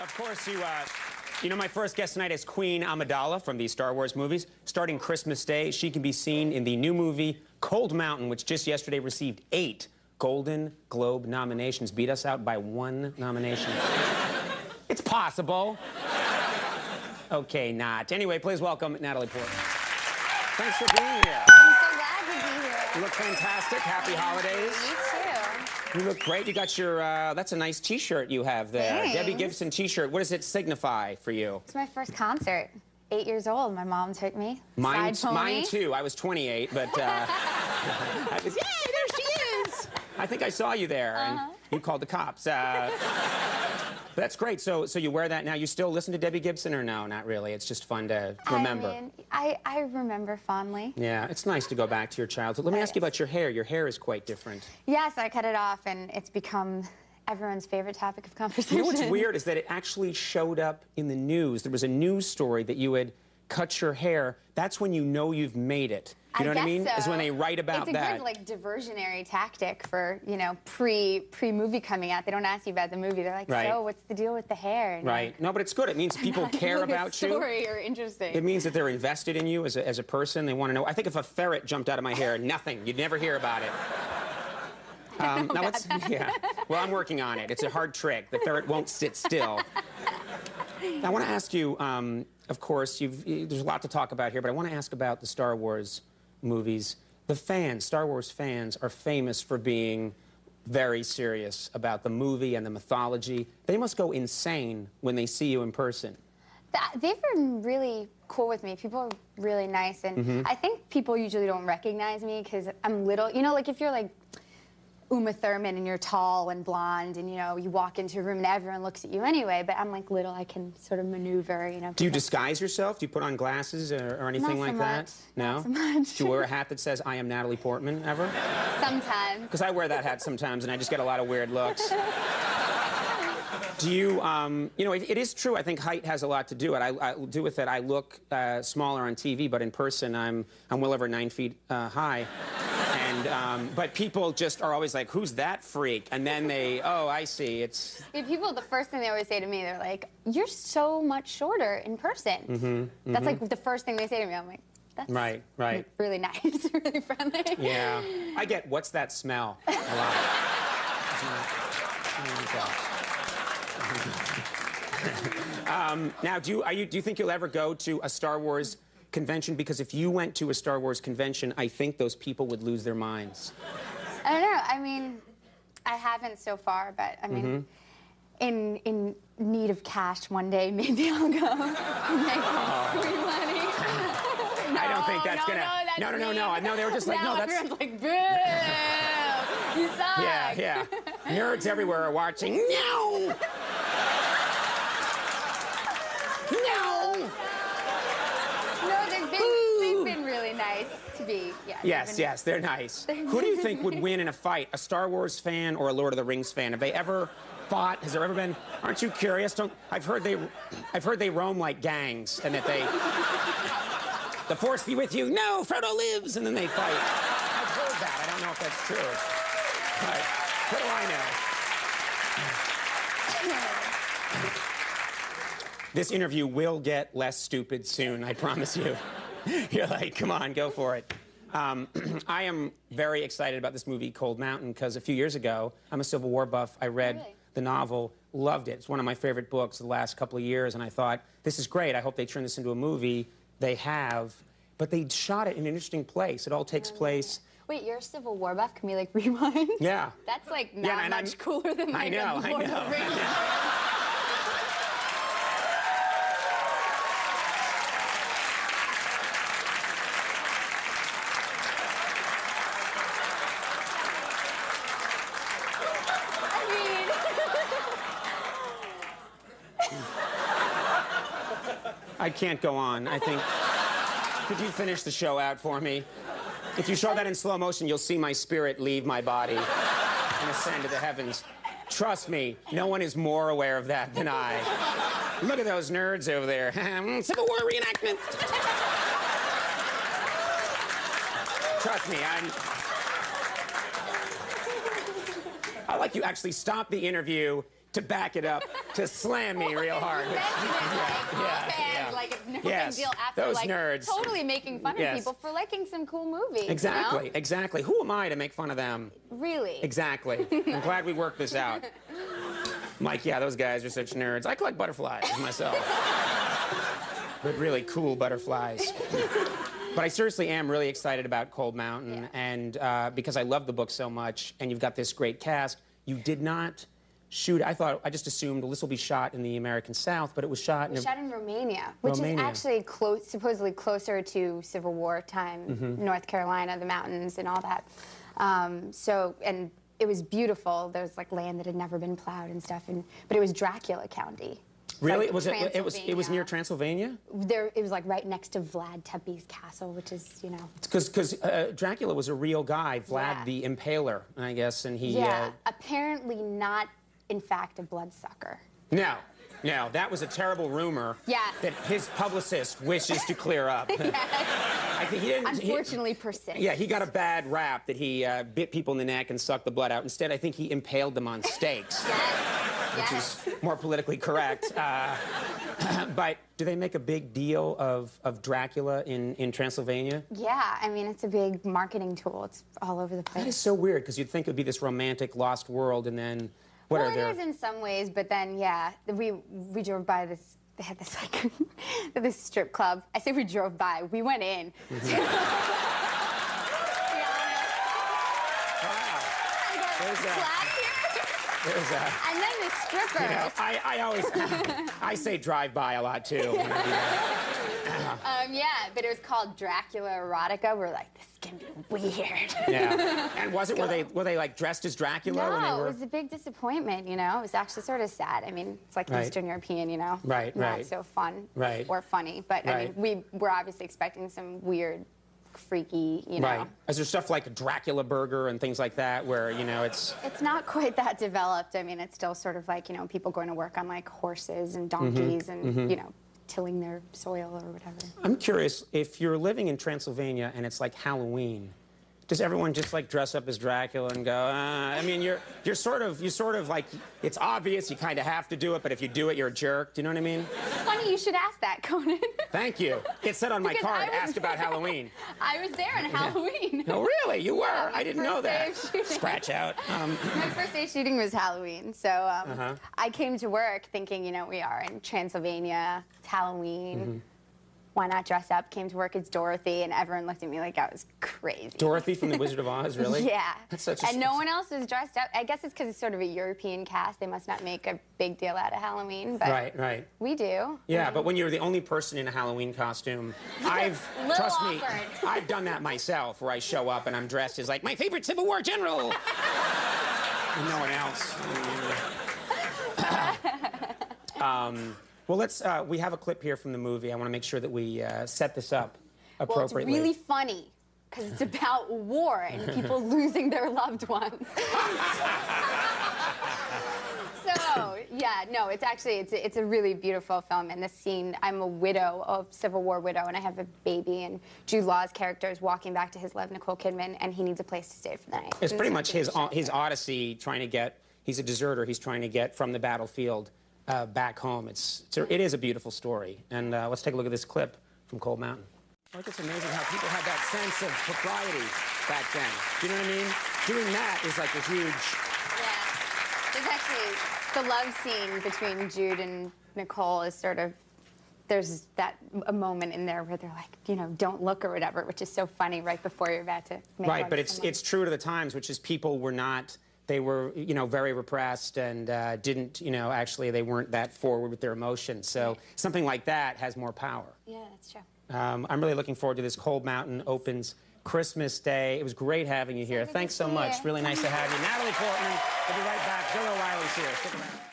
Of course, you know my first guest tonight is Queen Amidala from the Star Wars movies. Starting Christmas Day, she can be seen in the new movie Cold Mountain, which just yesterday received 8 Golden Globe nominations. Beat us out by 1 nomination. It's possible. Okay, not. Anyway, please welcome Natalie Portman. Thanks for being here. I'm so glad to be here. You look fantastic. Happy holidays. You too. You look great. You got your, that's a nice T-shirt you have there. Thanks. Debbie Gibson T-shirt. What does it signify for you? It's my first concert. 8 years old. My mom took me. Mine Side too. I was 28, but I was, yeah, there she is. I think I saw you there, and you called the cops. But that's great. So you wear that now. You still listen to Debbie Gibson, or no? Not really. It's just fun to remember. I mean, I remember fondly. Yeah, it's nice to go back to your childhood. Let me ask you about your hair. Your hair is quite different. Yes, I cut it off, and it's become everyone's favorite topic of conversation. You know what's weird is that it actually showed up in the news. There was a news story that you had cut your hair. That's when you know you've made it. You know what I mean? So. Is when they write about that. It's a good, like, diversionary tactic for, you know, pre-movie coming out. They don't ask you about the movie. They're like, so what's the deal with the hair? And right. No, but it's good. It means people care about you. Story or interesting. It means that they're invested in you as a person. They want to know. I think if a ferret jumped out of my hair, nothing. You'd never hear about it. Now let's, yeah. Well, I'm working on it. It's a hard trick. The ferret won't sit still. Now, I want to ask you, of course, there's a lot to talk about here, but I want to ask about the Star Wars movies. The fans, Star Wars fans, are famous for being very serious about the movie and the mythology. They must go insane when they see you in person. They've been really cool with me. People are really nice, and I think people usually don't recognize me because I'm little. You know, like if you're like Uma Thurman and you're tall and blonde and, you know, you walk into a room and everyone looks at you anyway, but I'm like little, I can sort of maneuver, you know. Do you disguise yourself? Do you put on glasses or anything like that? No? Not so much. Do you wear a hat that says, I am Natalie Portman, ever? Sometimes. Because I wear that hat sometimes and I just get a lot of weird looks. Do you, you know, it is true. I think height has a lot to do with it. I look smaller on TV, but in person, I'm well over 9 feet high. And, but people just are always like, who's that freak? And then they, oh, I see, it's... Yeah, people, the first thing they always say to me, they're like, you're so much shorter in person. That's like the first thing they say to me. I'm like, that's really nice, really friendly. Yeah. I get, what's that smell? A lot. Now, do you think you'll ever go to a Star Wars convention? Because if you went to a Star Wars convention, I think those people would lose their minds. I don't know. I mean, I haven't so far, but I mean, in need of cash one day, maybe I'll go make some free money. I don't think that's gonna. No, they were just like, no, that's. Everyone's like, boo! You suck. Yeah. Nerds everywhere are watching. No. They've been really nice to be. Yeah. Yes, they're nice. Who do you think would win in a fight, a Star Wars fan or a Lord of the Rings fan? Have they ever fought? Has there ever been? Aren't you curious? I've heard they roam like gangs, and that they. The Force be with you. No, Frodo lives, and then they fight. I've heard that. I don't know if that's true. But what do I know? This interview will get less stupid soon, I promise you. You're like, come on, go for it. I am very excited about this movie, Cold Mountain, because a few years ago, I'm a Civil War buff. I read the novel, loved it. It's one of my favorite books of the last couple of years, and I thought, this is great. I hope they turn this into a movie. They have, but they shot it in an interesting place. It all takes place... Wait, you're a Civil War buff? Can we, like, rewind? Yeah. That's, like, not much cooler than, like, I know. I can't go on. I think... Could you finish the show out for me? If you show that in slow motion, you'll see my spirit leave my body and ascend to the heavens. Trust me, no one is more aware of that than I. Look at those nerds over there. Civil War reenactment. Trust me, I like you actually stop the interview, to back it up, to slam me real hard. Like it's no Yes, big deal after those like nerds. totally making fun of Yes. people for liking some cool movies. Exactly, You know? exactly. Who am I to make fun of them? Really. Exactly. I'm glad we worked this out. I'm like, yeah, those guys are such nerds. I collect butterflies myself. But really cool butterflies. But I seriously am really excited about Cold Mountain, and because I love the book so much, and you've got this great cast. You did not shoot. I just assumed, well, this will be shot in the American South, but it was shot in... Shot in Romania, which is actually supposedly closer to Civil War time, North Carolina, the mountains and all that. And it was beautiful. There was like land that had never been plowed and stuff, but it was Dracula County. Really? Like It was near Transylvania? It was like right next to Vlad Tepes Castle, which is, you know... Because Dracula was a real guy, Vlad the Impaler, I guess, and he... Yeah, apparently not, in fact, a bloodsucker. No, that was a terrible rumor that his publicist wishes to clear up. I think he didn't... Unfortunately persists. Yeah, he got a bad rap that he bit people in the neck and sucked the blood out. Instead, I think he impaled them on stakes. Which is more politically correct. But do they make a big deal of Dracula in Transylvania? Yeah, I mean, it's a big marketing tool. It's all over the place. That is so weird, because you'd think it would be this romantic lost world, and then what are there? Well, it is in some ways, but then, yeah, we drove by this. They had this, like, this strip club. I say we drove by. We went in. And then the strippers. You know, I always, I say drive by a lot too. Yeah, but it was called Dracula Erotica. We're like, this is gonna be weird. Yeah. And was it? Were they like dressed as Dracula? No, when they were... it was a big disappointment. You know, it was actually sort of sad. I mean, it's like Eastern European. You know, not so fun or funny. But I mean, we were obviously expecting some weird, freaky, you know. Right. Is there stuff like a Dracula burger and things like that where, you know, it's... It's not quite that developed. I mean, it's still sort of like, you know, people going to work on, like, horses and donkeys and, you know, tilling their soil or whatever. I'm curious, if you're living in Transylvania and it's like Halloween, does everyone just like dress up as Dracula and go, I mean, you're sort of like, it's obvious you kind of have to do it, but if you do it, you're a jerk. Do you know what I mean? Funny you should ask that, Conan. Thank you. It said on my card, ask about Halloween. I was there on Halloween. No, really? You were? Yeah, I didn't know that. Scratch out. My first day shooting was Halloween, so I came to work thinking, you know, we are in Transylvania, it's Halloween. Why not dress up? Came to work as Dorothy, and everyone looked at me like I was crazy. Dorothy from The Wizard of Oz, really? Yeah. That's such a... And no one else was dressed up. I guess it's because it's sort of a European cast. They must not make a big deal out of Halloween, but right. We do. Yeah, but when you're the only person in a Halloween costume, trust me, I've done that myself, where I show up and I'm dressed as like my favorite Civil War general, and no one else. Well, we have a clip here from the movie. I want to make sure that we set this up appropriately. Well, it's really funny, because it's about war and people losing their loved ones. So, yeah, no, it's actually, it's a really beautiful film. And this scene, I'm a widow, a Civil War widow, and I have a baby, and Jude Law's character is walking back to his love, Nicole Kidman, and he needs a place to stay for the night. It's pretty much his odyssey trying to get, he's a deserter, he's trying to get from the battlefield back home. It is a beautiful story. And let's take a look at this clip from Cold Mountain. I think it's amazing how people had that sense of propriety back then. Do you know what I mean? Doing that is like a huge... Yeah. There's actually the love scene between Jude and Nicole is sort of... There's a moment in there where they're like, you know, don't look or whatever, which is so funny right before you're about to make love. Right, but it's true to the times, which is people were not... They were, you know, very repressed and didn't, you know, actually they weren't that forward with their emotions. So something like that has more power. Yeah, that's true. I'm really looking forward to this. Cold Mountain opens Christmas Day. It was great having you here. Thanks so much. Really nice to have you. Natalie Portman. We'll be right back. Bill O'Reilly's here. Stick around.